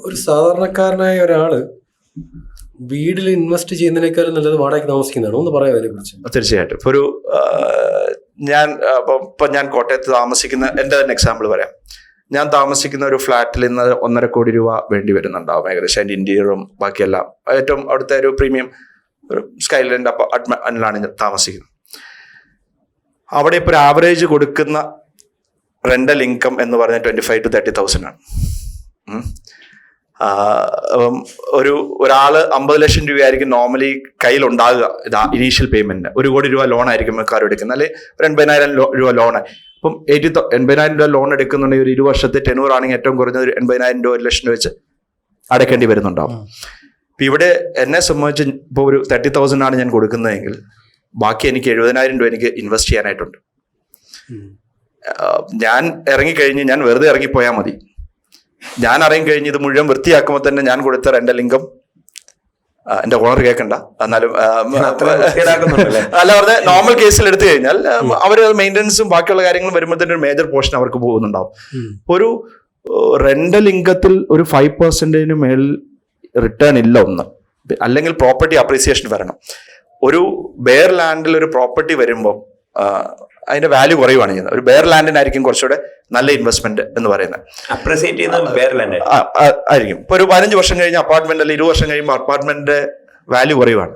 ഒരു സാധാരണക്കാരനായ ഒരാള് വീട്ടിൽ ഇൻവെസ്റ്റ് ചെയ്യുന്നതിനേക്കാളും നല്ലത് വാടകയ്ക്ക് താമസിക്കുന്നതാണ്. ഒന്ന് പറയാം അതിനെ കുറിച്ച്. തീർച്ചയായിട്ടും. ഇപ്പോൾ ഒരു ഞാൻ കോട്ടയത്ത് താമസിക്കുന്ന എൻ്റെ തന്നെ എക്സാമ്പിൾ പറയാം. ഞാൻ താമസിക്കുന്ന ഒരു ഫ്ലാറ്റിൽ ഇന്ന് 1.5 കോടി രൂപ വേണ്ടി വരുന്നുണ്ടാവും ഏകദേശം. അതിൻ്റെ ഇന്റീരിയറും ബാക്കിയെല്ലാം ഏറ്റവും അവിടുത്തെ ഒരു പ്രീമിയം ഒരു സ്കൈലൻഡ് അപ്പാർട്ട്മെന്റിലാണ് ഞാൻ താമസിക്കുന്നത്. അവിടെ ഇപ്പോൾ ഒരു ആവറേജ് കൊടുക്കുന്ന റെന്റൽ ഇൻകം എന്ന് പറഞ്ഞാൽ 25,000 to 30,000 ആണ്. ഒരാള് 50 ലക്ഷം രൂപയായിരിക്കും നോർമലി കയ്യിലുണ്ടാകുക ഇനീഷ്യൽ പേയ്മെന്റ്. 1 കോടി രൂപ ലോൺ ആയിരിക്കും മിക്കവാറും എടുക്കുന്നത്. അല്ലെങ്കിൽ ഒരു 80,000 രൂപ ലോൺ. അപ്പം 80,000 രൂപ ലോൺ എടുക്കുന്നുണ്ടെങ്കിൽ ഒരു 20 വർഷത്തെ ടെനൂർ ആണെങ്കിൽ ഏറ്റവും കുറഞ്ഞത് ഒരു 80,000 രൂപ 1 ലക്ഷം രൂപ വെച്ച് അടയ്ക്കേണ്ടി വരുന്നുണ്ടാവും. ഇപ്പം ഇവിടെ എന്നെ സംബന്ധിച്ച് ഇപ്പോൾ ഒരു 30,000 ആണ് ഞാൻ കൊടുക്കുന്നതെങ്കിൽ ബാക്കി എനിക്ക് 70,000 രൂപ എനിക്ക് ഇൻവെസ്റ്റ് ചെയ്യാനായിട്ടുണ്ട്. ഞാൻ ഇറങ്ങിക്കഴിഞ്ഞ് ഞാൻ വെറുതെ ഇറങ്ങിപ്പോയാൽ മതി. ഞാൻ ഇറങ്ങിക്കഴിഞ്ഞ് ഇത് മുഴുവൻ വൃത്തിയാക്കുമ്പോൾ തന്നെ ഞാൻ കൊടുത്ത റെന്റൽ ഇൻകം എന്റെ ഓണർ കേൾക്കണ്ട. എന്നാലും അല്ല പറഞ്ഞ നോർമൽ കേസിൽ എടുത്തു കഴിഞ്ഞാൽ അവര് മെയിൻ്റനൻസും ബാക്കിയുള്ള കാര്യങ്ങളും വരുമ്പോൾ തന്നെ ഒരു മേജർ പോർഷൻ അവർക്ക് പോകുന്നുണ്ടാവും. ഒരു റെന്റൽ ഇൻകത്തിൽ ഒരു 5% മേൽ റിട്ടേൺ ഇല്ല ഒന്ന്. അല്ലെങ്കിൽ പ്രോപ്പർട്ടി അപ്രീസിയേഷൻ വരണം. ഒരു ബെയർ ലാൻഡിൽ ഒരു പ്രോപ്പർട്ടി വരുമ്പോൾ അതിന്റെ വാല്യൂ കുറയുവാണ് ചെയ്യുന്നത്. ഒരു ബെയർ ലാൻഡിനായിരിക്കും കുറച്ചുകൂടെ നല്ല ഇൻവെസ്റ്റ്മെന്റ് എന്ന് പറയുന്നത്. അപ്രീസിയേറ്റ് ചെയ്യുന്നത് ബെയർ ലാൻഡ് ആയിരിക്കും. ഇപ്പൊ ഒരു 15 വർഷം കഴിഞ്ഞ് അപ്പാർട്ട്മെന്റ് അല്ലെങ്കിൽ 20 വർഷം കഴിയുമ്പോൾ അപ്പാർട്ട്മെന്റിന്റെ വാല്യൂ കുറയുവാണ്.